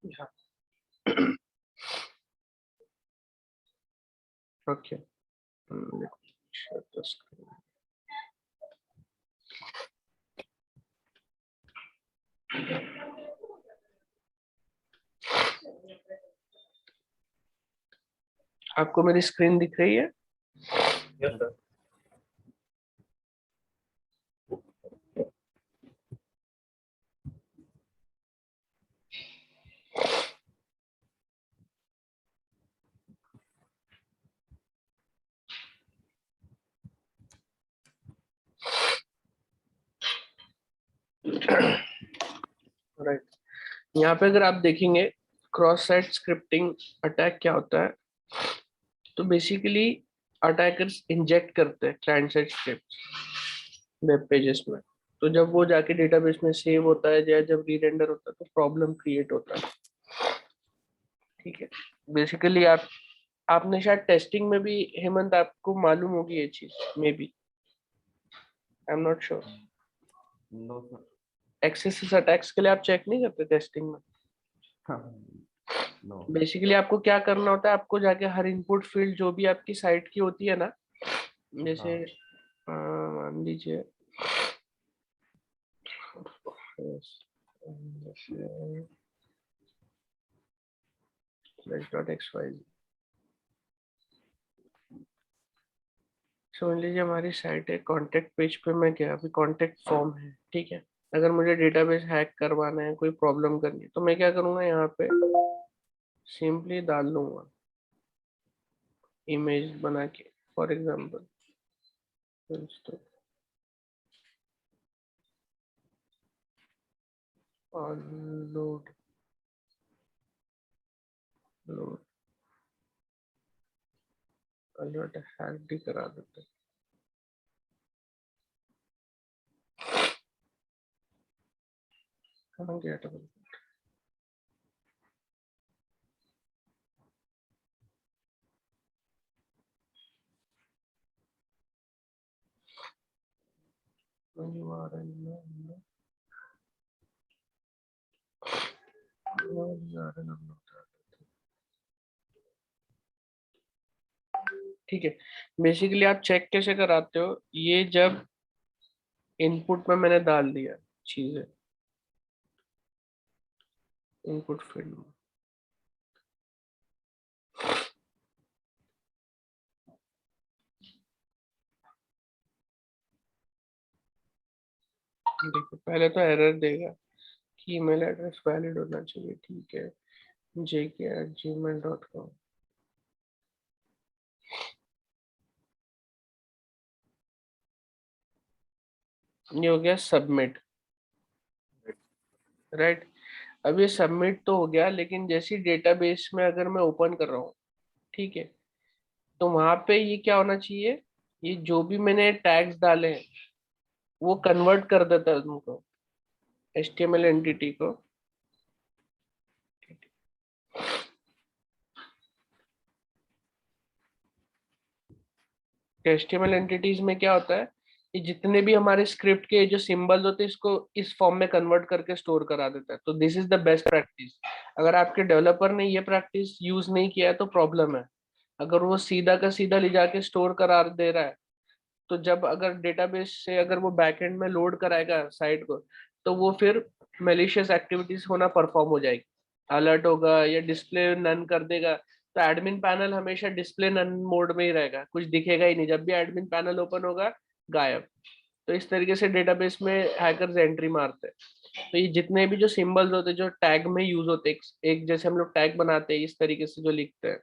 Yeah. Okay. Let me share the screen. आपको मेरी screen दिख रही है? Yes, sir. राइट। यहाँ पे अगर आप देखेंगे क्रॉस साइट स्क्रिप्टिंग अटैक क्या होता है, तो बेसिकली अटैकर्स इंजेक्ट करते हैं client side script web pages में। तो जब वो जाके डेटाबेस में सेव होता है या जब रीरेंडर होता है तो प्रॉब्लम क्रिएट होता है। ठीक है। बेसिकली आपने शायद टेस्टिंग में भी, हेमंत आपको मालूम होगी ये चीज, maybe, I am not sure. No, sir. Access attacks के लिए आप चेक नहीं करते टेस्टिंग में? No. बेसिकली आपको क्या करना होता है, आपको जाके हर इनपुट फील्ड जो भी आपकी साइट की होती है ना, जैसे मान लीजिए समझ लीजिए हमारी साइट है, कॉन्टेक्ट पेज पे मैं गया, अभी कॉन्टेक्ट फॉर्म है, ठीक है। अगर मुझे डेटाबेस हैक करवाना है, कोई प्रॉब्लम करनी है, तो मैं क्या करूंगा, यहाँ पे सिंपली डाल लूंगा इमेज बना के, for example load load alert hack भी करा देते हैं। कहाँ गया था? ठीक है। बेसिकली आप चेक कैसे कराते हो, ये जब इनपुट में मैंने डाल दिया चीजें इनपुट फील्ड में, देखो पहले तो एरर देगा कि ईमेल एड्रेस वैलिड होना चाहिए, ठीक है, jk@gmail.com। ये हो गया सबमिट, राइट। अब ये सबमिट तो हो गया, लेकिन जैसी डेटाबेस में अगर मैं ओपन कर रहा हूँ, ठीक है, तो वहां पे ये क्या होना चाहिए, ये जो भी मैंने टैग्स डाले हैं वो कन्वर्ट कर देता है तुमको HTML एंटिटी को। HTML एंटिटीज में क्या होता है, ये जितने भी हमारे स्क्रिप्ट के जो सिंबल्स होते हैं इसको इस फॉर्म में कन्वर्ट करके स्टोर करा देता है। तो this is the best practice. अगर आपके डेवलपर ने ये प्रैक्टिस यूज नहीं किया है तो प्रॉब्लम है। अगर वो सीधा का सीधा ले जाके स्टोर करा दे रहा है, तो जब अगर डेटाबेस से अगर वो बैकएंड में लोड कराएगा साइट को, तो वो फिर मेलिशियस एक्टिविटीज होना परफॉर्म हो जाएगी, अलर्ट होगा या डिस्प्ले नन कर देगा। तो एडमिन पैनल हमेशा डिस्प्ले नन मोड में ही रहेगा, कुछ दिखेगा ही नहीं, जब भी एडमिन पैनल ओपन होगा गायब। तो इस तरीके से डेटाबेस में हैकर्स एंट्री मारते हैं। तो ये जितने भी जो सिंबल्स होते हैं जो टैग में यूज होते हैं, एक जैसे हम लोग टैग बनाते हैं इस तरीके से जो लिखते हैं,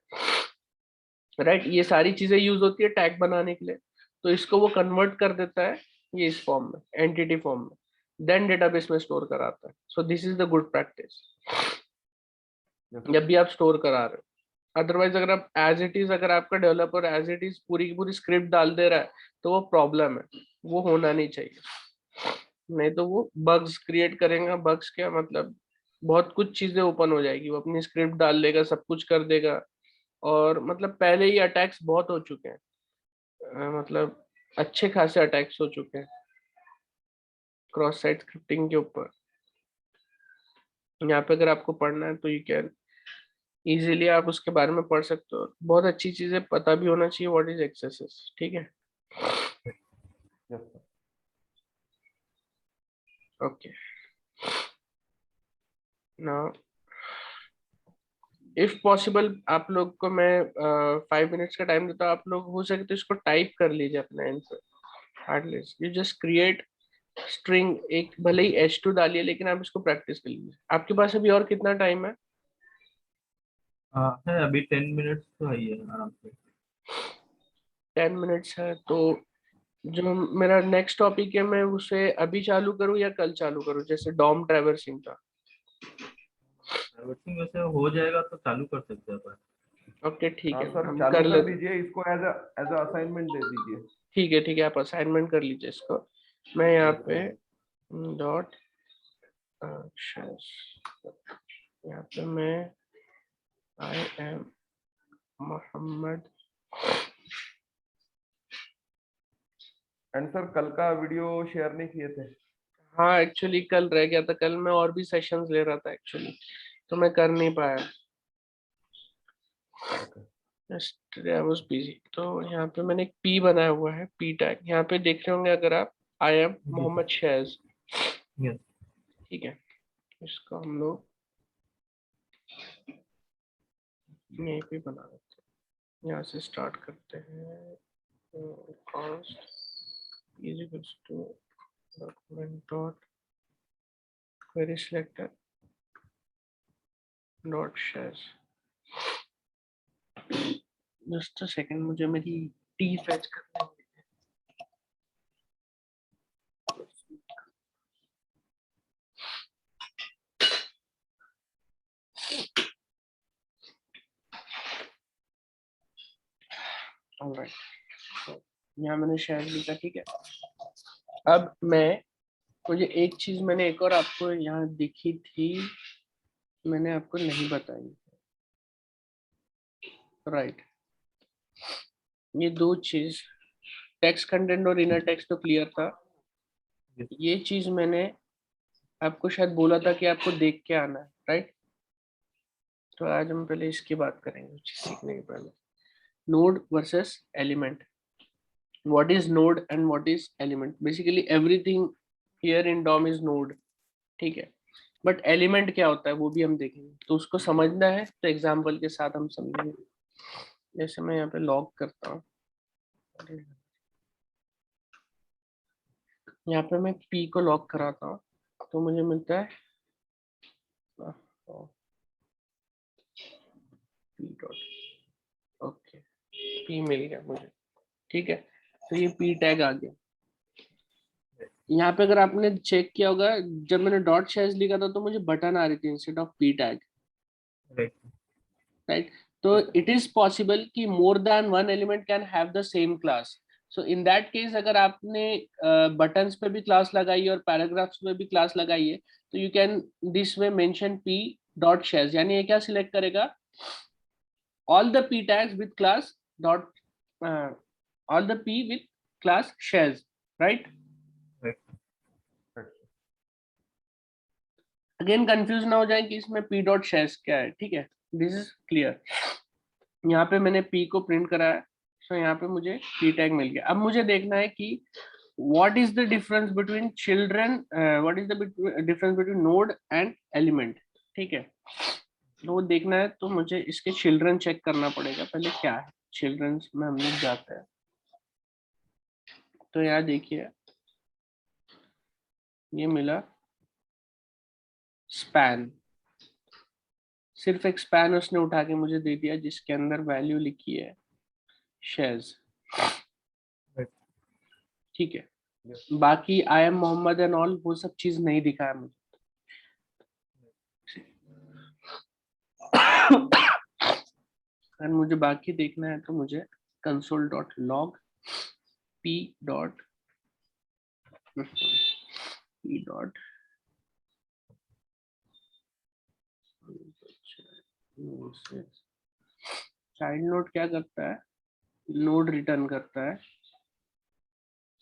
राइट, ये सारी चीजें यूज होती है टैग बनाने के लिए। तो इसको वो कन्वर्ट कर देता है ये इस फॉर्म में, एंटिटी फॉर्म में, देन डेटाबेस में स्टोर कराता है। So this is the good practice जब भी आप स्टोर करा रहे हो। अदरवाइज अगर आप एज इट इज, अगर आपका डेवलपर एज इट इज पूरी की पूरी स्क्रिप्ट डाल दे रहा है, तो वो प्रॉब्लम है, वो होना नहीं चाहिए। नहीं तो वो बग्स क्रिएट करेगा। बग्स क्या मतलब, बहुत कुछ चीजें ओपन हो जाएगी, वो अपनी स्क्रिप्ट डाल लेगा, सब कुछ कर देगा। और मतलब पहले ही अटैक्स बहुत हो चुके हैं, मतलब अच्छे खासे अटैक्स हो चुके हैं क्रॉस साइट स्क्रिप्टिंग के ऊपर। यहाँ पे अगर आपको पढ़ना है तो यू कैन इजीली आप उसके बारे में पढ़ सकते हो। बहुत अच्छी चीजें पता भी होना चाहिए व्हाट इज एक्सेसेस, ठीक है। Yes, sir. Okay, now if possible आप लोग को मैं 5 मिनट्स का टाइम देता हूँ, आप लोग हो सके तो इसको टाइप कर लीजिए अपने answer at least. You just create string, एक भले ही H2 डालिए लेकिन आप इसको प्रैक्टिस कर लीजिए। आपके पास अभी और कितना टाइम है? हाँ है, अभी 10 मिनट्स तो है ही है आराम से। 10 मिनट्स है तो जो मेरा नेक्स्ट टॉपिक है मैं उसे अभी चालू करूँ या कल चालू करूँ, जैसे डॉम ट्रैवर्सिंग का। ट्रैवर्सिंग वैसे हो जाएगा तो चालू कर सकते हैं अपन। ओके ठीक हाँ है, सर, हम चालू कर कर लेते। दीजिए इसको, एज अ असाइनमेंट दे दीजिए। ठीक है, आप असाइनमेंट कर लीजिए इसको। मैं यहाँ पे डॉट यहाँ पे मैं I am Mohammad. And sir, कल का वीडियो शेयर नहीं किए थे? हाँ एक्चुअली कल रह गया था, कल मैं और भी सेशंस ले रहा था एक्चुअली, तो मैं कर नहीं पाया। Okay. Yesterday I was busy। तो यहाँ पे मैंने एक पी बनाया हुआ है, पी टैग यहाँ पे देख रहे होंगे अगर आप, I am G Mohammed Shaiz. Yes. ठीक है, इसको हम लोग यहीं पे बना देते हैं। यहाँ से स्टार्ट करते हैं। Const is equals to document dot query selector dot शैज। जस्ट अ सेकंड, मुझे मेरी टी फेच करनी है। ऑलराइट, तो यहाँ मैंने शैज लिखा, ठीक है। अब मुझे एक चीज मैंने एक और आपको यहाँ दिखी थी, मैंने आपको नहीं बताई। राइट, ये दो चीज, टेक्स्ट कंटेंट और इनर टेक्स्ट तो क्लियर था। ये चीज मैंने आपको शायद बोला था कि आपको देख के आना है, राइट। तो आज हम पहले इसकी बात करेंगे सीखने के पहले। Node versus element, what is node and what is element. Basically everything here in DOM is node, ठीक है। बट एलिमेंट क्या होता है वो भी हम देखेंगे, तो उसको समझना है तो एग्जाम्पल के साथ हम समझेंगे। जैसे मैं यहाँ पे लॉग करता हूँ, यहाँ पे मैं पी को लॉक कराता हूँ तो मुझे मिलता है पी डॉट, ओके पी मिल गया मुझे, ठीक है। तो ये पी टैग आ गया। यहाँ पे अगर आपने चेक किया होगा, जब मैंने डॉट शेयर्स लिखा था तो मुझे बटन आ रही थी instead of P tag, right. Right. तो इट इज पॉसिबल कि more than one element can have the same class. So in that case अगर आपने बटन्स पे भी क्लास लगाई है और पैराग्राफ्स पे भी क्लास लगाई है, तो you can this way mention P dot shares, यानी ये क्या सिलेक्ट करेगा, all the p tags with class dot all the p with class shares, right। Again confuse ना हो जाए कि इसमें p डॉट शेयर्स क्या है, ठीक है। This is clear. यहाँ पे मैंने p को प्रिंट कराया, सो यहाँ पे मुझे p टैग मिल गया। अब मुझे देखना है कि what is the difference between children, what is the difference between node and element, ठीक है। तो वो देखना है तो मुझे इसके चिल्ड्रन चेक करना पड़ेगा पहले क्या है। चिल्ड्रन में हम लोग जाते हैं, तो यहाँ देखिए ये मिला स्पैन, सिर्फ एक स्पैन उसने उठा के मुझे दे दिया जिसके अंदर वैल्यू लिखी है शेयर्स, ठीक है। बाकी I am Mohammad and all वो सब चीज नहीं दिखाया मुझे। अगर मुझे बाकी देखना है तो मुझे console dot log P dot child node क्या करता है, नोड रिटर्न करता है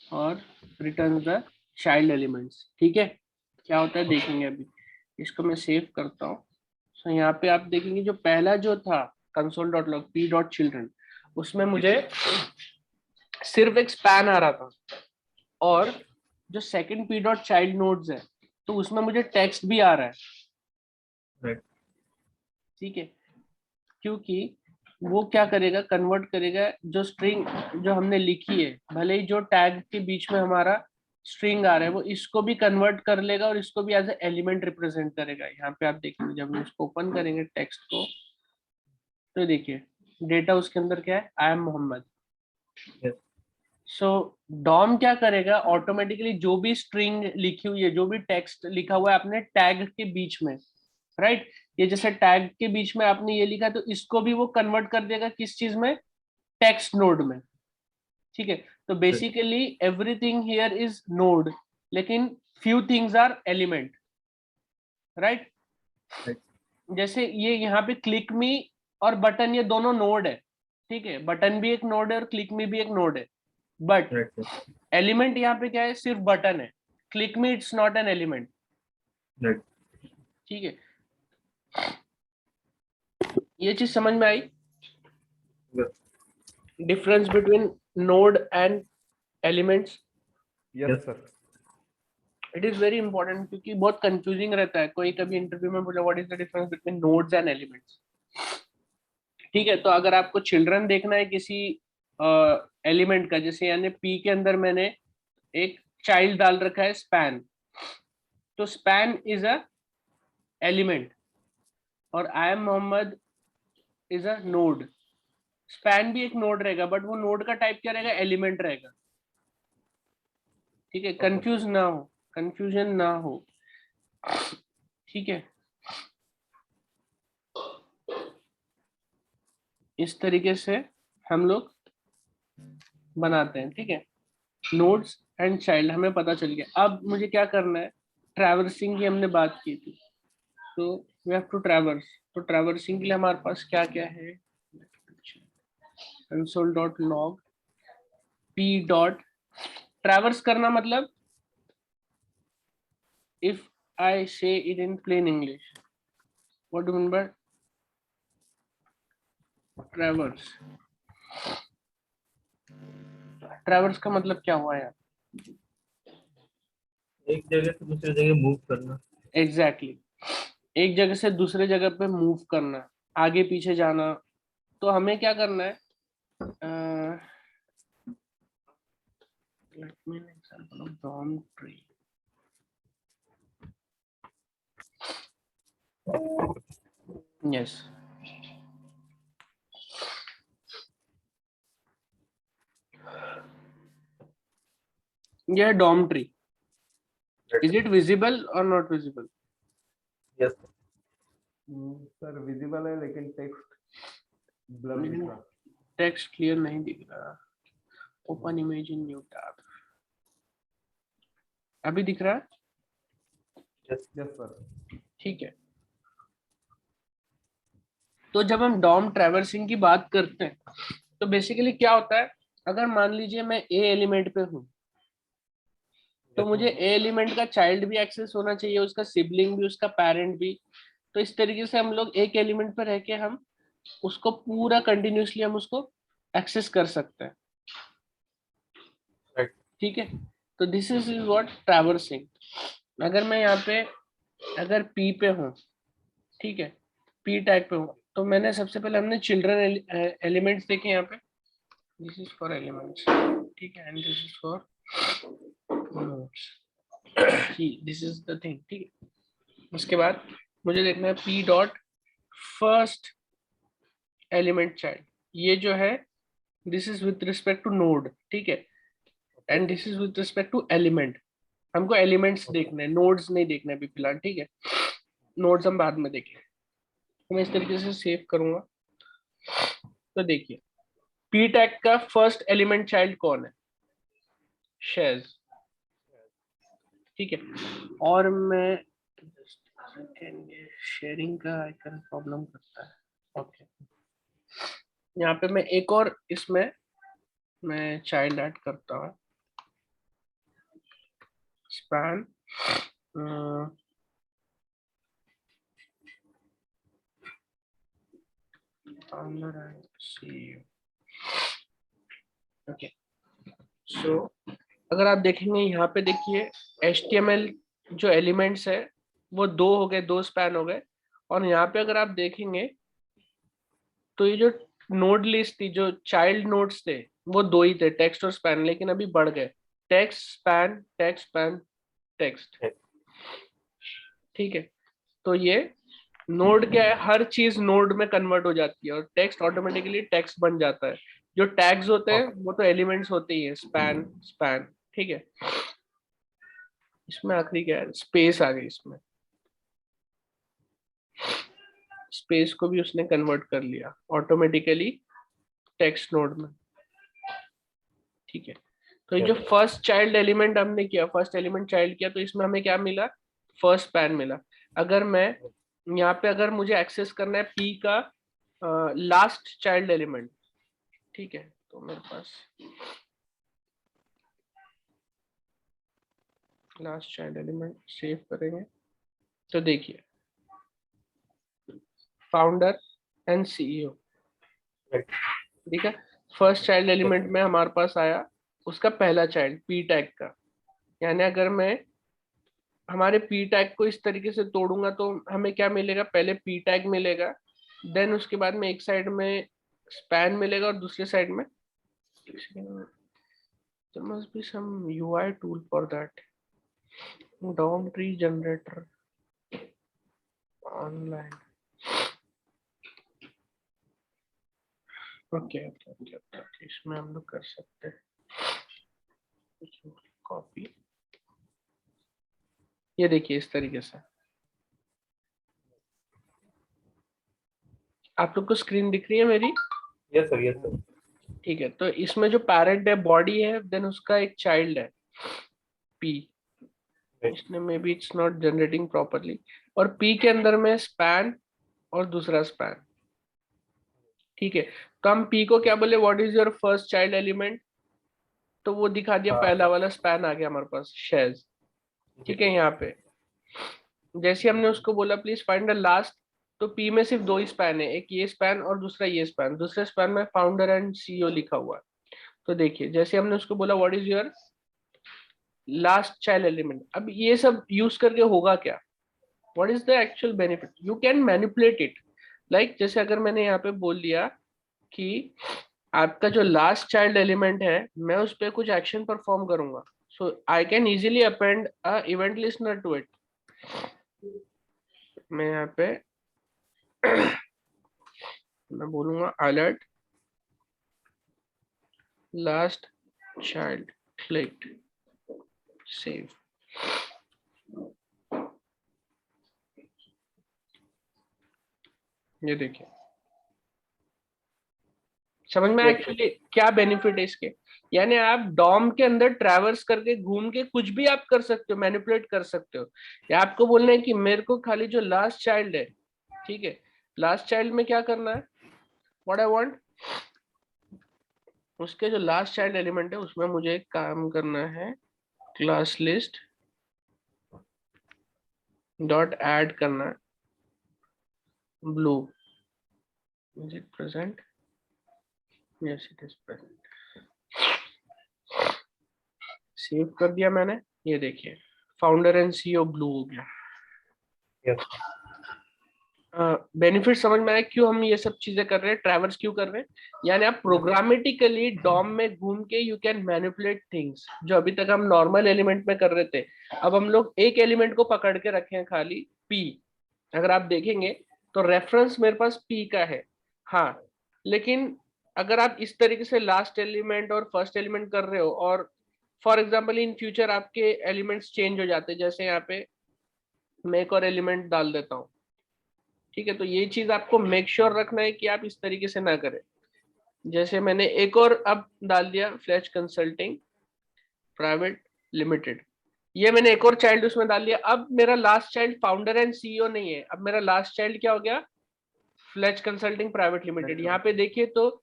और रिटर्न द चाइल्ड एलिमेंट्स, ठीक है। क्या होता है देखेंगे अभी। इसको मैं सेव करता हूँ। सो यहाँ पे आप देखेंगे जो पहला जो था console.log p.children, उसमें मुझे सिर्फ एक स्पैन आ रहा था, और जो सेकंड p.child nodes है तो उसमें मुझे टेक्स्ट भी आ रहा है। Right. ठीक है, क्योंकि वो क्या करेगा, कन्वर्ट करेगा जो स्ट्रिंग जो हमने लिखी है, भले ही जो टैग के बीच में हमारा स्ट्रिंग आ रहा है वो इसको भी कन्वर्ट कर लेगा और इसको भी एज ए एलिमेंट रिप्रेजेंट करेगा। यहाँ पे आप देखेंगे जब हम इसको ओपन करेंगे टेक्स्ट को, तो देखिए डेटा उसके अंदर क्या है, I am Mohammad. Yes. So DOM क्या करेगा, ऑटोमेटिकली जो भी स्ट्रिंग लिखी हुई है, जो भी टेक्स्ट लिखा हुआ है अपने टैग के बीच में, राइट, ये जैसे टैग के बीच में आपने ये लिखा तो इसको भी वो कन्वर्ट कर देगा किस चीज में, टेक्स्ट नोड में। ठीक है, तो basically everything here is node, लेकिन few things are element, right. Right. जैसे ये यहाँ पे क्लिक मी और बटन, ये दोनों नोड है। ठीक है, बटन भी एक नोड है और क्लिक मी भी एक नोड है, बट Right. Sir. एलिमेंट यहाँ पे क्या है, सिर्फ बटन है। Click me it's not an element. Right. ठीक है, ये चीज समझ में आई, Yes. Difference between node and elements. Yes Yes. Sir. It is very important, क्योंकि बहुत कंफ्यूजिंग रहता है। कोई कभी इंटरव्यू में बोला what is the difference between nodes and elements. ठीक है, तो अगर आपको चिल्ड्रन देखना है किसी एलिमेंट का, जैसे यानी पी के अंदर मैंने एक चाइल्ड डाल रखा है स्पैन, तो स्पैन इज अ एलिमेंट और I am Mohammad is a node. Span भी एक नोड रहेगा, बट वो नोड का टाइप क्या रहेगा, एलिमेंट रहेगा। ठीक है, कंफ्यूज ना हो, कंफ्यूजन ना हो। ठीक है, इस तरीके से हम लोग बनाते हैं। ठीक है, नोड्स एंड चाइल्ड हमें पता चल गया। अब मुझे क्या करना है, ट्रैवर्सिंग की हमने बात की थी, तो वी हैव टू ट्रैवर्स। तो ट्रैवर्सिंग के लिए हमारे पास क्या क्या है, console.log p डॉट ट्रैवर्स करना, मतलब if I say it in plain English, what do mean by traverse. Traverse का मतलब क्या हुआ यार, एक जगह से दूसरी जगह मूव करना। एग्जैक्टली एक जगह से दूसरे जगह पे मूव करना, आगे पीछे जाना। तो हमें क्या करना है, let me an example of DOM tree. Yes. यह है DOM tree. Is it visible or not visible? Yes. Sir visible है लेकिन टेक्स्ट ब्लर दिख रहा। टेक्स्ट क्लियर नहीं दिख रहा। Open image in new tab. अभी दिख रहा है? Yes. Yes sir. ठीक है, तो जब हम डॉम ट्रैवर्सिंग की बात करते हैं तो बेसिकली क्या होता है, अगर मान लीजिए मैं ए एलिमेंट पे हूँ, तो मुझे ए एलिमेंट का चाइल्ड भी एक्सेस होना चाहिए, उसका सिबलिंग भी, उसका पेरेंट भी। तो इस तरीके से हम लोग एक एलिमेंट पर रह के हम उसको पूरा कंटिन्यूसली हम उसको एक्सेस कर सकते हैं। Right. ठीक है, तो दिस इज व्हाट ट्रैवर्सिंग। अगर मैं यहाँ पे अगर पी पे हूँ, ठीक है, पी टैग पे हूँ, तो मैंने सबसे पहले हमने चिल्ड्रन एलिमेंट्स देखे यहाँ पे, दिस इज फॉर एलिमेंट्स। ठीक है, and this is for nodes. This is the thing. ठीक है, उसके बाद मुझे देखना है P dot first element child, ये जो है this is with respect to node. ठीक है, and this is with respect to element. हमको एलिमेंट्स देखने हैं, नोड्स नहीं देखने अभी फिलहाल। ठीक है, नोड्स हम बाद में देखेंगे। तो मैं इस तरीके से सेव करूंगा। तो देखिए पी टैग का फर्स्ट एलिमेंट चाइल्ड कौन है, शेज। ठीक है, और मैं शेयरिंग का आइकन प्रॉब्लम करता है। ओके, यहाँ पे मैं एक और इसमें मैं चाइल्ड ऐड करता हूँ, span founder and CEO. Okay. So अगर आप देखेंगे यहाँ पे देखिए HTML जो एलिमेंट्स है वो 2 हो गए, 2 स्पैन हो गए, और यहाँ पे अगर आप देखेंगे तो ये जो नोड लिस्ट थी, जो चाइल्ड नोड्स थे वो 2 ही थे, टेक्स्ट और स्पैन, लेकिन अभी बढ़ गए text span text span text. ठीक है, तो ये नोड क्या है, हर चीज नोड में कन्वर्ट हो जाती है और टेक्स्ट ऑटोमेटिकली टेक्स्ट बन जाता है। जो टैग्स होते हैं वो तो एलिमेंट्स होते ही है, स्पैन स्पैन। ठीक है, इसमें आखिरी क्या है, स्पेस आ गई, इसमें स्पेस को भी उसने कन्वर्ट कर लिया ऑटोमेटिकली टेक्स्ट नोड में। ठीक है, तो ये जो फर्स्ट चाइल्ड एलिमेंट हमने किया, फर्स्ट एलिमेंट चाइल्ड किया, तो इसमें हमें क्या मिला, फर्स्ट स्पैन मिला। अगर मैं यहाँ पे अगर मुझे एक्सेस करना है पी का लास्ट चाइल्ड एलिमेंट, ठीक है, तो मेरे पास लास्ट चाइल्ड एलिमेंट सेव करेंगे तो देखिए फाउंडर एंड सीईओ। ठीक है, फर्स्ट चाइल्ड एलिमेंट में हमारे पास आया उसका पहला चाइल्ड पी टैग का, यानी अगर मैं हमारे पी टैग को इस तरीके से तोड़ूंगा तो हमें क्या मिलेगा, पहले पी टैग मिलेगा, देन उसके बाद में एक साइड में स्पैन मिलेगा और दूसरे साइड में there must be some UI tool for that, DOM tree generator online. Okay, इसमें हम लोग कर सकते हैं कॉपी, ये देखिए इस तरीके से। आप लोग को स्क्रीन दिख रही है मेरी? Yes sir, yes sir. ठीक है, तो इसमें जो पैरेंट है बॉडी है, देन उसका एक चाइल्ड है पी, इसने may be it's not generating properly, और पी के अंदर में स्पैन और दूसरा स्पैन। ठीक है, तो हम पी को क्या बोले, what is your first child element, तो वो दिखा दिया, पहला वाला स्पैन आ गया हमारे पास शेज। ठीक है, यहाँ पे जैसे हमने उसको बोला प्लीज फाइंड द लास्ट, तो पी में सिर्फ 2 ही स्पैन है, एक ये स्पैन और दूसरा ये स्पैन, दूसरे स्पैन में फाउंडर एंड सीईओ लिखा हुआ है। तो देखिए जैसे हमने उसको बोला what is your last child element, अब ये सब यूज करके होगा क्या, what is the actual benefit, you can manipulate it. Like जैसे अगर मैंने यहाँ पे बोल दिया कि आपका जो लास्ट चाइल्ड एलिमेंट है मैं उस पर कुछ एक्शन परफॉर्म करूंगा, so I can easily append a event listener to it. मैं यहाँ पे मैं बोलूंगा alert last child clicked save. ये देखिए, समझ में एक्चुअली क्या बेनिफिट है इसके, यानी आप डॉम के अंदर ट्रैवर्स करके घूम के कुछ भी आप कर सकते हो, मैनिपुलेट कर सकते हो। या आपको बोलना है कि मेरे को खाली जो लास्ट चाइल्ड है, ठीक है, लास्ट चाइल्ड में क्या करना है, व्हाट आई वांट, उसके जो लास्ट चाइल्ड एलिमेंट है उसमें मुझे एक काम करना है, क्लास लिस्ट डॉट ऐड करना है blue, is it present, yes it is present. Save कर दिया मैंने, ये देखिए फाउंडर एंड सीईओ ब्लू हो गया। बेनिफिट समझ में आया क्यों हम ये सब चीजें कर रहे हैं, ट्रैवर्स क्यों कर रहे हैं, यानी आप प्रोग्रामेटिकली डॉम में घूम के यू कैन मैनिपुलेट थिंग्स, जो अभी तक हम नॉर्मल एलिमेंट में कर रहे थे। अब हम लोग एक एलिमेंट को पकड़ के रखे हैं खाली पी, अगर आप देखेंगे तो रेफरेंस मेरे पास पी का है, हाँ, लेकिन अगर आप इस तरीके से लास्ट एलिमेंट और फर्स्ट एलिमेंट कर रहे हो, और फॉर एग्जाम्पल इन फ्यूचर आपके एलिमेंट्स चेंज हो जाते हैं, जैसे यहाँ पे मैं एक और एलिमेंट डाल देता हूँ, ठीक है, तो ये चीज आपको मेक श्योर रखना है कि आप इस तरीके से ना करें। जैसे मैंने एक और अब डाल दिया फ्लैश कंसल्टिंग प्राइवेट लिमिटेड, ये मैंने एक और चाइल्ड उसमें डाल दिया, अब मेरा last child founder and CEO नहीं है, अब मेरा लास्ट चाइल्ड क्या हो गया, फ्लैश कंसल्टिंग प्राइवेट लिमिटेड। यहाँ पे देखिए तो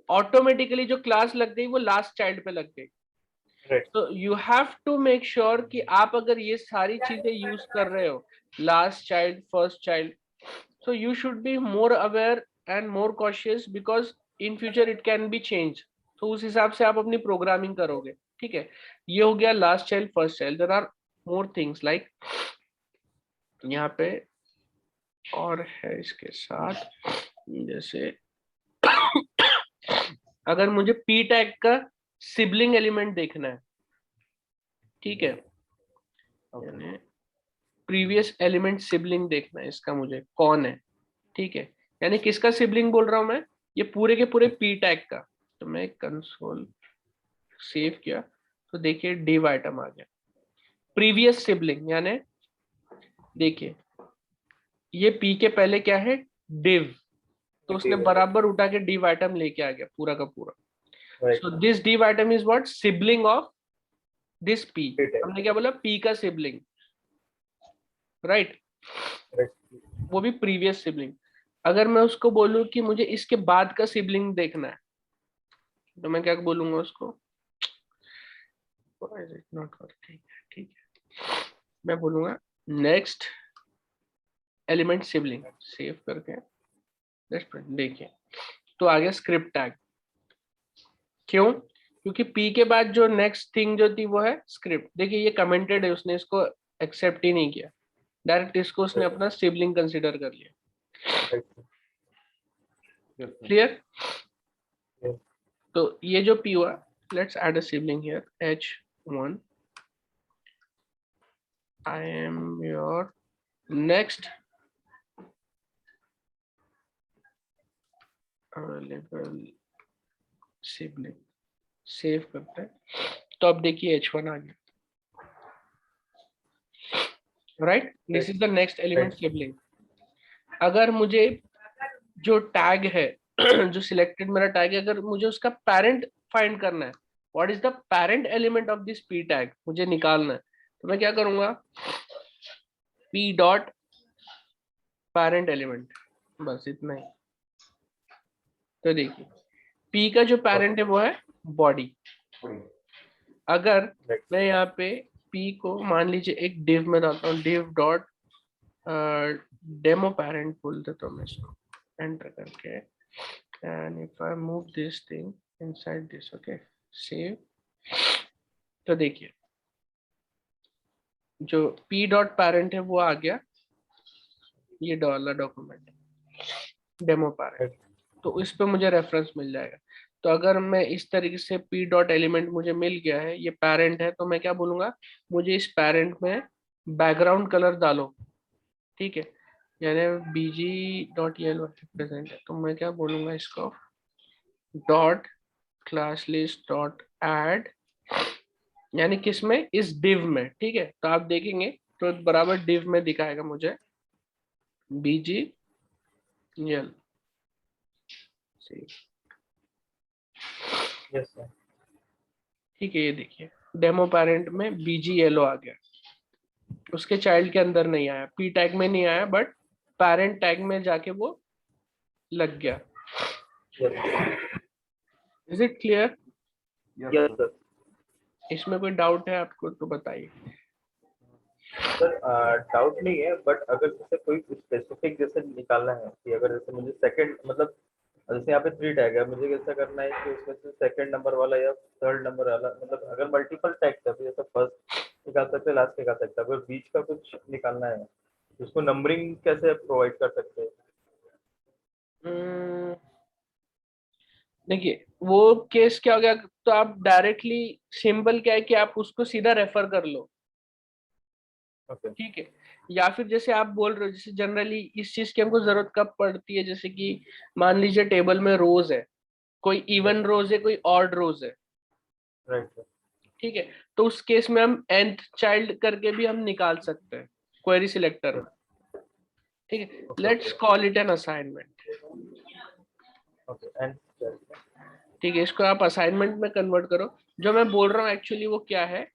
ऑटोमेटिकली जो क्लास लग गई वो लास्ट चाइल्ड पे लग गई। तो you have to make sure कि आप अगर ये सारी चीजें यूज कर रहे हो, last child first child, so you should be more aware and more cautious because in future it can be change. तो उस हिसाब से आप अपनी प्रोग्रामिंग करोगे, ठीक है। ये हो गया last child first child. There are more things like यहाँ पे और है इसके साथ, जैसे अगर मुझे पी टैग का सिबलिंग एलिमेंट देखना है, ठीक है, यानी प्रीवियस एलिमेंट सिबलिंग देखना है इसका, मुझे कौन है, ठीक है, यानी किसका सिबलिंग बोल रहा हूं मैं, ये पूरे के पूरे पी टैग का। तो मैं कंसोल सेव किया तो देखिए डिव आइटम आ गया, प्रीवियस सिबलिंग, यानी देखिए ये पी के पहले क्या है, डिव, तो उसने बराबर उठा के डिव आइटम लेके आ गया पूरा का पूरा। So this div item is what, sibling of this P. हमने क्या बोला, पी का सिबलिंग, राइट, वो भी प्रीवियस सिबलिंग। अगर मैं उसको बोलूं कि मुझे इसके बाद का सिबलिंग देखना है, तो मैं क्या बोलूंगा उसको, नॉट वर्किंग, ठीक है, मैं बोलूंगा नेक्स्ट एलिमेंट सिबलिंग, सेव करके देखिए तो आ गया स्क्रिप्ट टैग। क्यों, क्योंकि पी के बाद जो नेक्स्ट थिंग जो थी वो है स्क्रिप्ट। देखिए ये कमेंटेड है, उसने इसको एक्सेप्ट ही नहीं किया, डायरेक्ट इसको उसने अपना सिबलिंग कंसिडर कर लिया। क्लियर, तो ये जो पी हुआ, let's add a sibling here h1, I am your next available sibling, save करते हैं, तो अब देखिए h1 आ गया, right, this is the next element sibling. अगर मुझे जो टैग है जो सिलेक्टेड मेरा टैग है, अगर मुझे उसका पेरेंट फाइंड करना है, what is the parent element of this P tag मुझे निकालना है, तो मैं क्या करूंगा, पी डॉट पेरेंट एलिमेंट, बस इतना ही। तो देखिए पी का जो पेरेंट है वो है बॉडी। अगर मैं यहाँ पे पी को मान लीजिए एक डिव में डालता हूँ, डिव डॉट डेमो पेरेंट बोल देता हूँ मैं इसको, एंटर करके, and if I move this thing inside this, okay, save, तो देखिए जो p डॉट पेरेंट है वो आ गया, ये डॉलर डॉक्यूमेंट डेमो पेरेंट, तो इस पे मुझे रेफरेंस मिल जाएगा। तो अगर मैं इस तरीके से p डॉट एलिमेंट मुझे मिल गया है, ये पेरेंट है, तो मैं क्या बोलूंगा, मुझे इस पेरेंट में बैकग्राउंड कलर डालो, ठीक है, यानी bg डॉट येलो प्रेजेंट है, तो मैं क्या बोलूंगा इसको, dot class list dot add, यानी किसमें, इस div में, ठीक है, तो आप देखेंगे तो बराबर div में दिखाएगा मुझे bg यल, ठीक है, ये देखिए डेमो पेरेंट में bg येलो आ गया, उसके चाइल्ड के अंदर नहीं आया, p टैग में नहीं आया, बट पेरेंट टैग में जाके वो लग गया। Is it clear, yes sir. इसमें कोई डाउट है आपको तो बताइए। सर डाउट नहीं है, बट अगर जैसे कोई स्पेसिफिक जैसे निकालना है कि अगर जैसे मुझे सेकंड मतलब जैसे यहाँ पे 3 टैग है, मुझे कैसा करना है कि उसमें से सेकंड नंबर वाला या थर्ड नंबर वाला, मतलब अगर मल्टीपल टैग है तो जैसे फर्स्ट निकाल सकते हैं, लास्ट निकाल सकते हैं, अगर बीच का कुछ निकालना है उसको नंबरिंग कैसे प्रोवाइड कर सकते हैं? देखिए वो केस क्या हो गया, तो आप डायरेक्टली सिंबल क्या है कि आप उसको सीधा रेफर कर लो, ओके, ठीक है, या फिर जैसे आप बोल रहे हो, जैसे जनरली इस चीज की हमको जरूरत कब पड़ती है, जैसे कि मान लीजिए टेबल में रोज है, कोई इवन रोज है, कोई ऑड रोज है, राइट सर। ठीक है, तो उस केस में हम nth चाइल्ड करके भी हम निकाल सकते हैं क्वेरी सिलेक्टर में, ठीक है, let's call it an assignment, okay and ठीक है, इसको आप असाइनमेंट में कन्वर्ट करो। जो मैं बोल रहा हूँ एक्चुअली वो क्या है,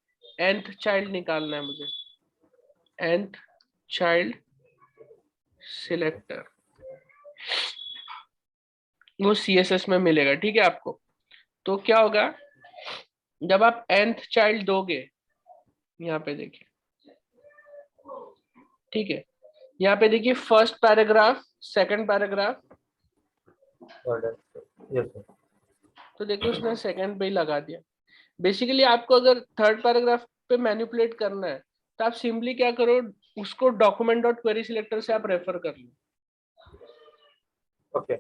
nth चाइल्ड निकालना है मुझे, nth चाइल्ड सिलेक्टर, वो CSS में मिलेगा, ठीक है आपको। तो क्या होगा, जब आप nth चाइल्ड दोगे, यहाँ पे देखिए, ठीक है, यहाँ पे देखिए first paragraph, second paragraph, yes sir. तो देखो उसने सेकंड पे ही लगा दिया। बेसिकली आपको अगर थर्ड पैराग्राफ पे मैनिपुलेट करना है तो आप सिंपली क्या करो, उसको डॉक्यूमेंट डॉट क्वेरी सिलेक्टर से आप रेफर कर लो, ओके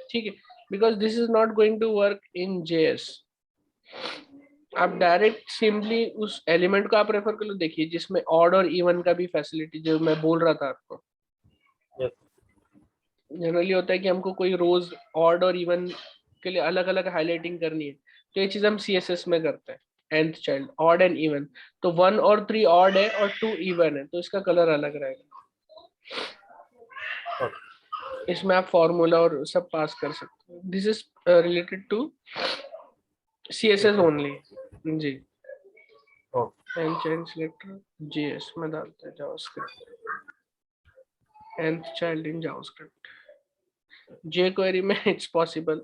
ठीक है, because this is not going to work in JS. आप डायरेक्ट सिंपली उस एलिमेंट को आप रेफर कर लो। देखिए जिसमें ऑड और इवन का भी फैसिलिटी जो मैं बोल रहा था आपको, यस जनरली होता है कि हमको कोई रोज ऑड और इवन के लिए अलग अलग हाईलाइटिंग करनी है, तो ये चीज हम सीएसएस में करते हैं। nth child odd and even, तो 1 और 3 ऑड है और 2 इवन है, तो इसका कलर अलग रहेगा। इसमें आप फॉर्मूला और सब पास कर सकते हो। This is related to CSS only ji. Okay and child selector JS में डालते हैं JavaScript, nth child in JavaScript. jQuery में it's possible,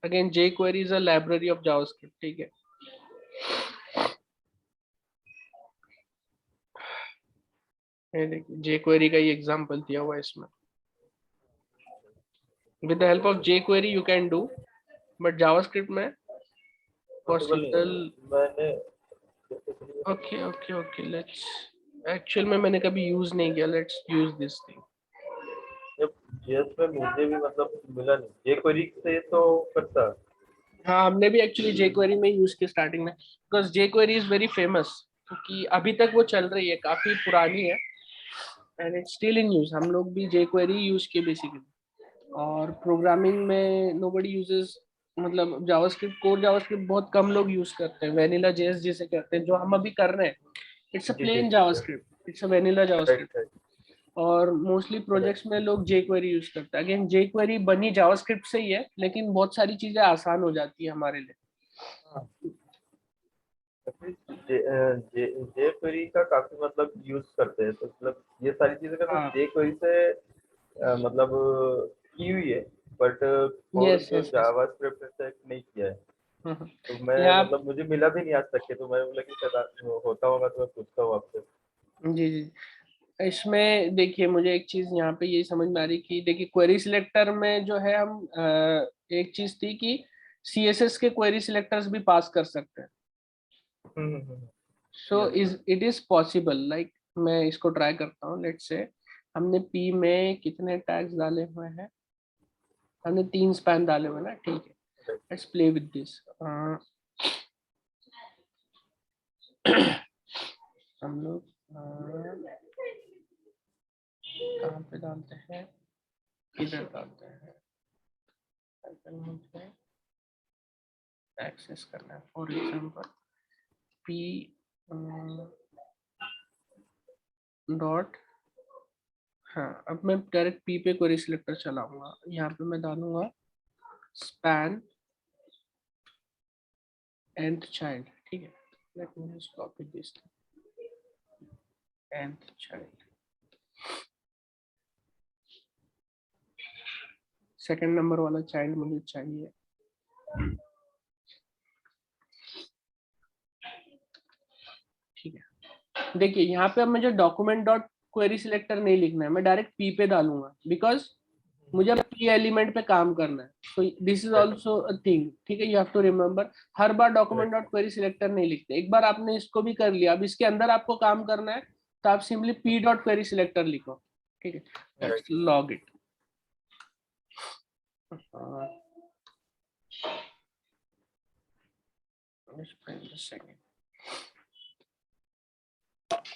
again jQuery is a library of JavaScript, ठीक है। ये देखिए jQuery का ही एग्जांपल दिया हुआ है इसमें। with the help of jQuery you can do, but JavaScript में possible। मैंने okay okay okay let's, actual में मैंने कभी यूज नहीं किया, let's use this thing। JS में मुझे भी मतलब मिला नहीं, ये क्वेरी से तो करता। हाँ हमने भी एक्चुअली jQuery में यूज किया स्टार्टिंग में, because jQuery is very famous, क्योंकि अभी तक वो चल रही है, काफी पुरानी है and it's still in use. हम लोग भी jQuery यूज किए बेसिकली। और प्रोग्रामिंग में नोबडी यूजेस, मतलब जावास्क्रिप्ट, कोर जावास्क्रिप्ट बहुत कम लोग यूज करते हैं, वेनिला जेएस जिसे कहते हैं, जो हम अभी कर रहे हैं it's a ji ji plain ji JavaScript, it's a vanilla right JavaScript. Right और मोस्टली प्रोजेक्ट्स में लोग jQuery यूज करते हैं। अगेन jQuery बनी जावास्क्रिप्ट से ही है, लेकिन बहुत सारी चीजें आसान हो जाती है हमारे लिए। जे क्वेरी का काफी मतलब यूज करते हैं, तो मतलब ये सारी चीजें का तो हाँ जे क्वेरी से मतलब की हुई है, बट और यस जो यस यस। जावास्क्रिप्ट से नहीं किया है। तो मैं यहाँ मतलब मुझे मिला भी नहीं आज तक के, तो मैं बोला कि शायद होता होगा तो मैं पूछता हूँ आपसे। जी जी, इसमें देखिए मुझे एक चीज यहाँ पे ये समझ में आ रही कि देखिए क्वेरी सिलेक्टर में जो है हम एक चीज थी कि सीएसएस के क्वेरी सिलेक्टर्स भी पास कर सकते हैं। So yes is it is possible, like मैं इसको ट्राई करता हूँ। लेट्स से हमने पी में कितने टैग्स डाले हुए हैं, हमने 3 स्पैन डाले हुए ना, ठीक है। Let's play with this. हम लोग कहाँ पे डालते हैं, किधर डालते हैं, मुझे एक्सेस करना है। फॉर एग्जाम्पल पी डॉट, हाँ अब मैं डायरेक्ट पी पे क्वेरी सिलेक्टर चलाऊंगा। यहाँ पे मैं डालूंगा स्पैन nth चाइल्ड, ठीक है। Let me just copy this nth child, second number वाला चाइल्ड मुझे चाहिए। ठीक है, देखिए यहाँ पे अब मुझे डॉक्यूमेंट डॉट क्वेरी सिलेक्टर नहीं लिखना है, मैं डायरेक्ट पी पे डालूंगा, बिकॉज मुझे अब पी एलिमेंट पे काम करना है। तो this is also a thing, ठीक है, यू हैव टू रिमेम्बर। हर बार डॉक्यूमेंट डॉट क्वेरी सिलेक्टर नहीं लिखते, एक बार आपने इसको भी कर लिया, अब इसके अंदर आपको काम करना है, तो आप simply P dot query selector लिखो, ठीक है। Let's log it.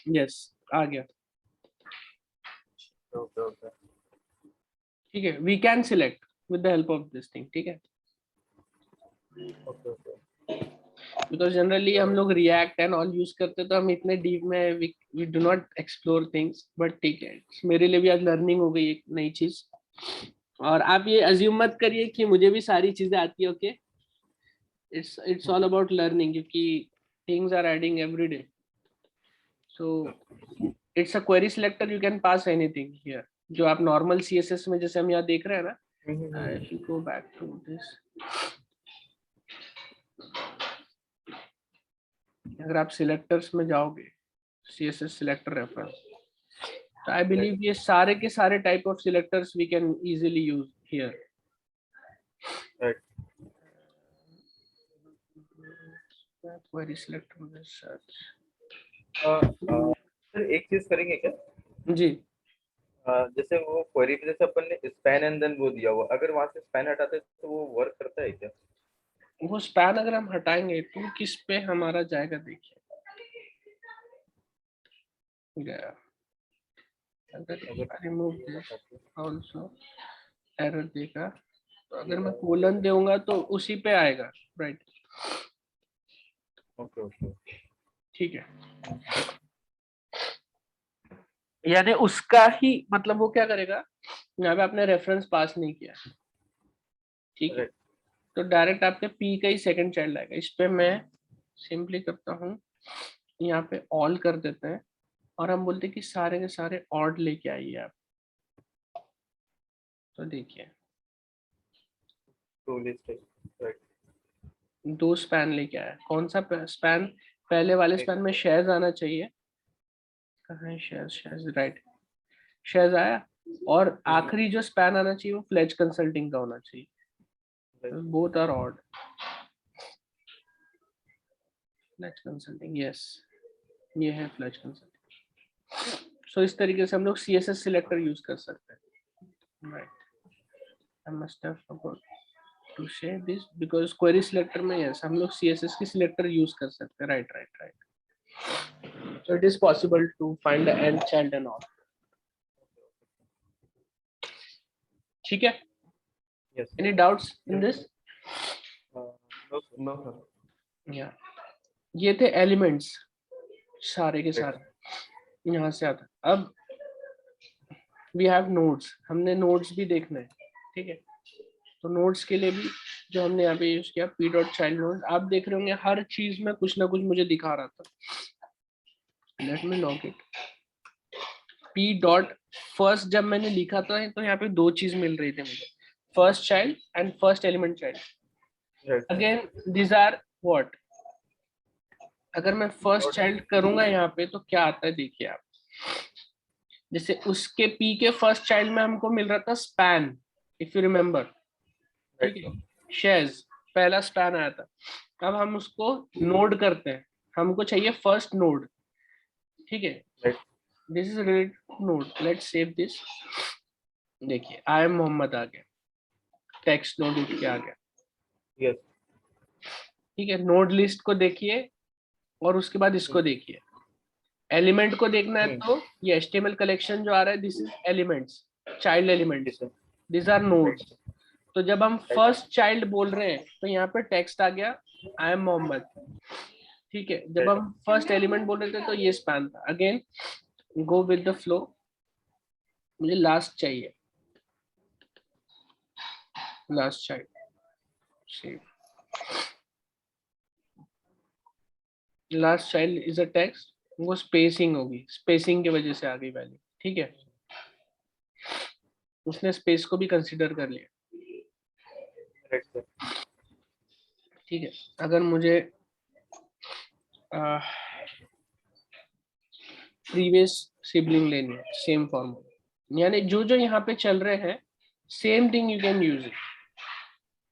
यस आ गया, ओके ओके ठीक है। We can select with the help of this thing, ठीक है। ओके ओके बिकॉज जनरली हम लोग रिएक्ट एंड ऑल यूज करते, तो हम इतने डीप में we do not explore things, but ठीक है, मेरे लिए भी आज लर्निंग हो गई एक नई चीज। और आप ये अज्यूम मत करिए कि मुझे भी सारी चीजें आती है, okay. It's all about learning, क्योंकि things are adding every day. So it's a query selector, you can pass anything here. जो आप नॉर्मल सीएसएस में जैसे हम यहाँ देख रहे हैं ना, if you go back to this, अगर आप सिलेक्टर्स में जाओगे, CSS सिलेक्टर रेफरेंस, तो आई बिलीव ये सारे के सारे type of selectors we can easily use here. Right. Query selector search. Sir एक चीज करेंगे क्या? जी जैसे वो क्वेरी पे जैसे अपन ने स्पैन एंड देन वो दिया हुआ, अगर वहां से स्पैन हटाते हैं तो वो वर्क करता है क्या? वो स्पैन अगर हम हटाएंगे तो किस पे हमारा जाएगा, देखिए गया। अगर रिमूव दिस आल्सो एरर देगा, तो अगर मैं कोलन दूंगा तो उसी पे आएगा, राइट। Okay okay. ठीक है, यानी उसका ही मतलब वो क्या करेगा, यहाँ पे आपने रेफरेंस पास नहीं किया, ठीक है, राइट। तो डायरेक्ट आपके पी का ही सेकंड चाइल्ड आएगा। इस पे मैं सिंपली करता हूँ, यहाँ पे ऑल कर देते हैं और हम बोलते हैं कि सारे के सारे ऑड लेके आइए आप। तो देखिए टू लिस्ट है। राइट। दो स्पैन लेके आया। कौन सा स्पैन? पहले वाले स्पैन में शेयर्स आना चाहिए, कहाँ है शेयर्स? शेयर्स राइट, शेयर्स आया। और आखिरी जो स्पैन आना चाहिए वो फ्लेज कंसल्टिंग का होना चाहिए। Both are odd. फ्लेज कंसल्टिंग, यस, ये है फ्लेज कंसल्टिंग। सो इस तरीके से हम लोग CSS सिलेक्टर यूज कर सकते हैं, right. I must have forgot to say this because query selector में यस हम लोग CSS की सिलेक्टर यूज कर सकते हैं, right right right. So it is possible to find the end child and all. ठीक है, yes. Any doubts in this? No sir. No sir. या ये थे एलिमेंट्स सारे के सारे, यहाँ से आता। अब वी हैव नोड्स, हमने नोड्स भी देखना है, ठीक है। तो नोड्स के लिए भी जो हमने यहाँ पे यूज किया पी डॉट चाइल्ड नोड, आप देख रहे होंगे हर चीज में कुछ ना कुछ मुझे दिखा रहा था। Let me log it. P dot first जब मैंने लिखा था तो यहाँ पे दो चीज मिल रही थी मुझे, first child and first element child. Right. Again this are what, अगर मैं फर्स्ट चाइल्ड करूंगा यहाँ पे तो क्या आता है देखिए आप। जैसे उसके पी के फर्स्ट चाइल्ड में हमको मिल रहा था स्पैन, इफ यू रिमेम्बर, ठीक है, शेयर्स पहला स्पैन आया था। अब हम उसको नोड करते हैं, हमको चाहिए फर्स्ट नोड, ठीक है। Right. This is related node, let's save this. देखिए आई एम मोहम्मद आ गया, टेक्स्ट नोड उठ के आ गया, यस। ठीक है। नोड लिस्ट को देखिए और उसके बाद इसको देखिए। एलिमेंट को देखना है तो ये HTML कलेक्शन जो आ रहा है this is elements, child elements, this are nodes. तो जब हम फर्स्ट चाइल्ड बोल रहे हैं तो यहाँ पे टेक्स्ट आ गया आई एम मोहम्मद, ठीक है। जब हम फर्स्ट एलिमेंट बोल रहे थे तो ये स्पैन था। Again go with the flow, मुझे लास्ट चाहिए, last child save. Last child is a text, वो स्पेसिंग होगी, स्पेसिंग की वजह से आ गई वैल्यू, ठीक है। उसने स्पेस को भी कंसिडर कर लिया, ठीक है। अगर मुझे प्रीवियस सिबलिंग लेनी है सेम फॉर्मूला, यानी जो जो यहाँ पे चल रहे हैं same thing you can use it.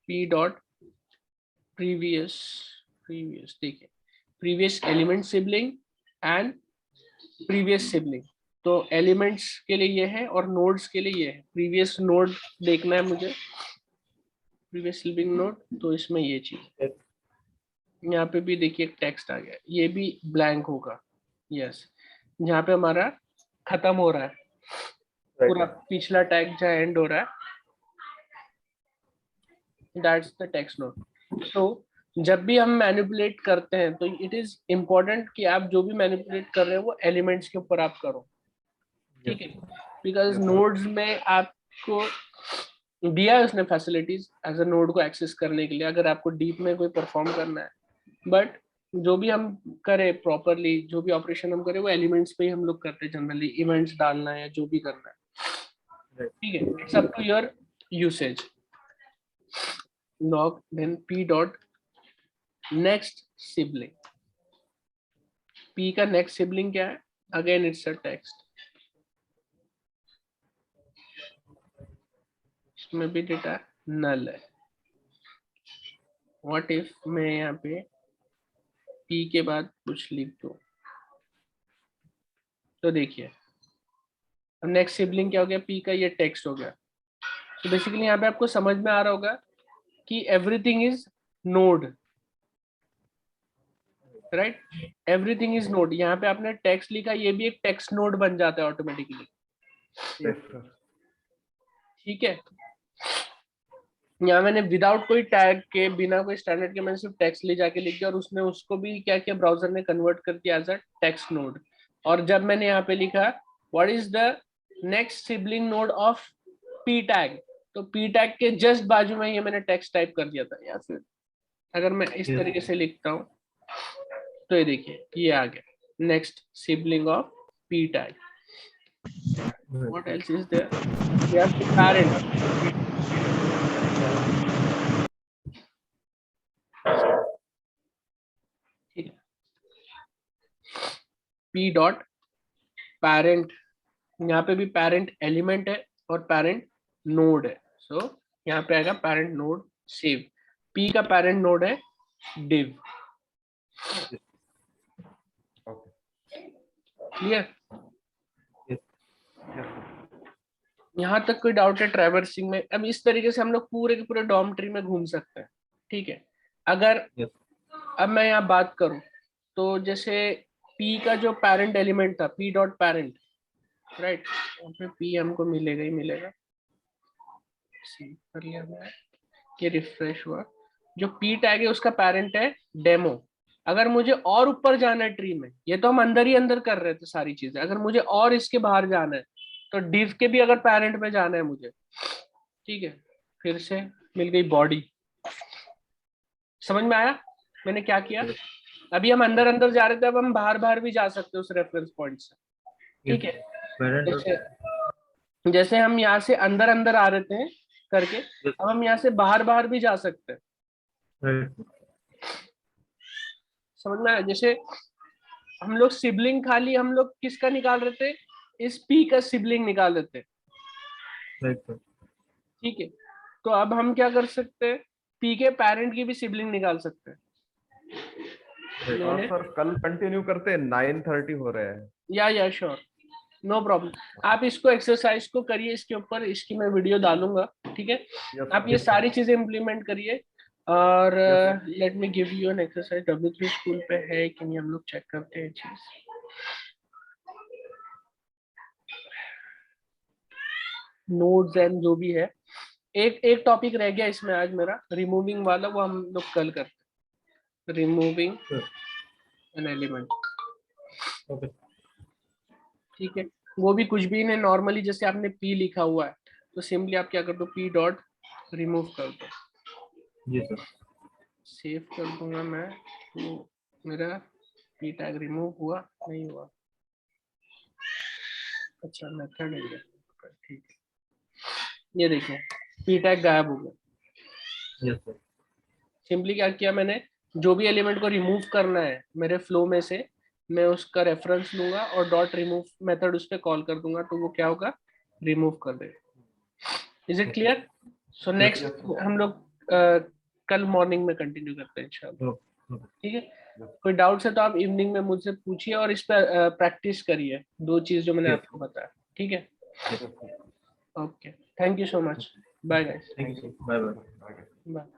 P dot previous, previous देखिए, previous element sibling and previous sibling. तो एलिमेंट्स के लिए ये है और नोड्स के लिए ये है। प्रीवियस नोड देखना है मुझे, प्रीवियस सिबलिंग नोड, तो इसमें ये चीज। यहाँ पे भी देखिए एक टेक्स्ट आ गया, ये भी ब्लैंक होगा, यस। यहाँ पे हमारा खत्म हो रहा है, पूरा पिछला टैग जहाँ एंड हो रहा है, दैट्स द टेक्स्ट नोड। तो जब भी हम मैनिपुलेट करते हैं तो इट इज इम्पोर्टेंट कि आप जो भी मैनिपुलेट कर रहे हो वो एलिमेंट्स के ऊपर आप करो, ठीक है। बिकॉज नोड्स में आपको दिया है उसने फैसिलिटीज एज अ नोड को एक्सेस करने के लिए, अगर आपको डीप में कोई परफॉर्म करना है। बट जो भी हम करें प्रॉपरली, जो भी ऑपरेशन हम करें वो एलिमेंट्स पे ही हम लोग करते हैं जनरली, इवेंट्स डालना है या जो भी करना है, ठीक है। It's up to your usage. log then p dot next sibling, p का next sibling क्या है? अगेन इट्स अ टेक्स्ट, इसमें भी डेटा नल है, व्हाट इफ मैं यहाँ पे P के बाद कुछ लिख दूं, तो देखिए अब नेक्स्ट सिबलिंग क्या हो गया, P का ये टेक्स्ट हो गया। तो बेसिकली यहाँ पे आपको समझ में आ रहा होगा कि everything is node, right, everything is node. यहाँ पे आपने टेक्स्ट लिखा, ये भी एक टेक्स्ट नोड बन जाता है ऑटोमेटिकली, यस सर। ठीक है। यहाँ मैंने विदाउट कोई टैग के, बिना कोई स्टैंडर्ड के, मैंने सिर्फ टेक्स्ट ले जाके लिख दिया और उसने उसको भी क्या किया, ब्राउजर ने कन्वर्ट कर दिया एज अ टेक्स्ट नोड। और जब मैंने यहाँ पे लिखा what is the next sibling node of P tag, तो पी टैग के जस्ट बाजू में ये मैंने टेक्स्ट टाइप कर दिया था। या फिर अगर मैं इस तरीके से लिखता हूँ तो ये देखिए ये आ गया next sibling of P tag. What else is there, we have the parent, P dot parent, यहाँ पे भी पैरेंट एलिमेंट है और पैरेंट नोड है। सो यहाँ पे आएगा पैरेंट नोड सेव। पी का पैरेंट नोड है div। क्लियर? यहाँ तक कोई डाउट है ट्रैवर्सिंग में? अब इस तरीके से हम लोग पूरे के पूरे डॉम ट्री में घूम सकते हैं, ठीक है। अगर अब मैं यहाँ बात करूं तो जैसे P का जो पैरेंट एलिमेंट था, P dot parent, right, P हमको मिलेगा ही मिलेगा। कर लिया मैं, ये रिफ्रेश हुआ। जो P टैग है उसका पैरेंट है डेमो। अगर मुझे और ऊपर जाना है ट्री में, ये तो हम अंदर ही अंदर कर रहे थे सारी चीजें, अगर मुझे और इसके बाहर जाना है तो div के भी अगर पैरेंट में जाना है मुझे, ठीक है, फिर से मिल गई बॉडी। समझ में आया मैंने क्या किया? अभी हम अंदर अंदर जा रहे थे, अब हम बाहर बाहर भी जा सकते हैं उस रेफरेंस पॉइंट से, ठीक है। जैसे हम यहाँ से अंदर अंदर आ रहे थे करके, अब हम यहाँ से बाहर बाहर भी जा सकते हैं। समझ में आया? जैसे हम लोग सिबलिंग खाली हम लोग किसका निकाल रहे थे, इस P का सिबलिंग निकाल रहे थे, ठीक है। तो अब हम क्या कर सकते हैं, P के पेरेंट की भी सिबलिंग निकाल सकते हैं। सर कल कंटिन्यू करते हैं, 9:30 हो रहे हैं। या श्योर, नो प्रॉब्लम। आप इसको एक्सरसाइज को करिए, इसके ऊपर इसकी मैं वीडियो डालूंगा, ठीक है। आप ये सारी चीजें इम्प्लीमेंट करिए। और let me give you an exercise, W3 school पे है कि नहीं, हम लोग चेक करते हैं चीज। नोड्स एंड जो भी है, एक टॉपिक रह गया इसमें आज मेरा, रिमूविंग वाला, वो हम लोग कल करते हैं। रिमूविंग एन एलिमेंट, ठीक है। वो भी कुछ भी नहीं, नॉर्मली जैसे आपने P लिखा हुआ है तो सिंपली आप क्या कर दो, P डॉट रिमूव कर दो। जी सर। सेव कर दूंगा मैं, तो मेरा P टैग रिमूव हुआ नहीं हुआ? अच्छा मेथड है ये, ठीक है। ये देखिए P टैग गायब हो गया। Yes sir. सिंपली क्या किया मैंने, जो भी एलिमेंट को रिमूव करना है मेरे फ्लो में से, मैं उसका रेफरेंस लूंगा और डॉट रिमूव मेथड उस पर कॉल कर दूंगा, तो वो क्या होगा, रिमूव कर देगा। Is it clear? So next हम लोग कल मॉर्निंग में कंटिन्यू करते हैं इंशाल्लाह, ठीक है। कोई डाउट्स है तो आप इवनिंग में मुझसे पूछिए और इस पर प्रैक्टिस करिए, दो चीज जो मैंने आपको बताया, ठीक है। Okay, thank you so much, bye guys, thank you, bye bye. Bye.